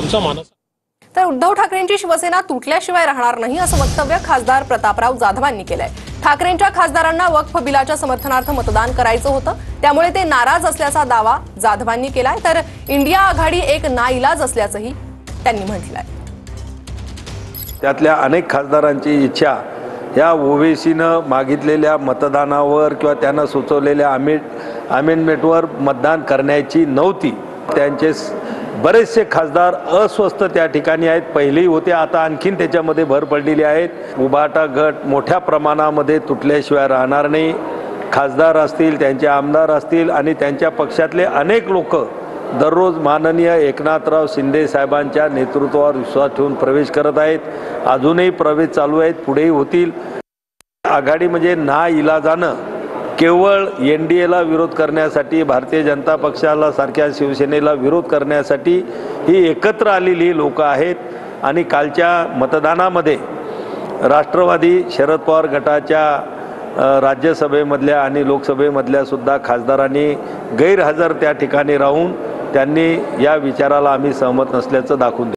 आमचा मानस। तर उद्धव ठाकरेंची शिवसेना तुटल्याशिवाय राहणार नाही असं वक्तव्य खासदार प्रतापराव जाधवांनी केलंय। ठाकरेंच्या खासदारांना वक्फ बिलाच्या समर्थनार्थ मतदान करायचं होतं, त्यामुळे ते नाराज असल्याचा दावा जाधवांनी केलाय। तर इंडिया आघाडी एक नाईलाज असल्याचंही त्यांनी म्हटलंय। त्यातल्या अनेक खासदारांची इच्छा या ओवेसीनं मागितलेल्या मतदानावर किंवा त्यांना सुचवलेल्या अमेंडमेंटवर मतदान करण्याची नव्हती। त्यांचे बरेचसे खासदार अस्वस्थ त्या ठिकाणी आहेत, पहिलेही होते, आता आणखीन त्याच्यामध्ये भर पडलेली आहेत। उभाटा गट मोठ्या प्रमाणामध्ये तुटल्याशिवाय राहणार नाही। खासदार असतील, त्यांचे आमदार असतील आणि त्यांच्या पक्षातले अनेक लोक दररोज माननीय एकनाथराव शिंदे साहेबांच्या नेतृत्वावर विश्वास ठेवून प्रवेश करत आहेत। अजूनही प्रवेश चालू आहेत, पुढेही होतील। आघाडी म्हणजे नाइलाजानं केवळ एनडीएला विरोध करण्यासाठी, भारतीय जनता पक्षाला सारख्या शिवसेनेला विरोध करण्यासाठी ही एकत्र आलेली लोक आहेत। आणि कालच्या मतदानामध्ये राष्ट्रवादी शरद पवार गटाच्या राज्यसभेमधल्या आणि लोकसभेमधल्या सुद्धा खासदारांनी गैरहजर त्या ठिकाणी राहून त्यांनी या विचाराला आम्ही सहमत नसल्याचं दाखवून दिलं।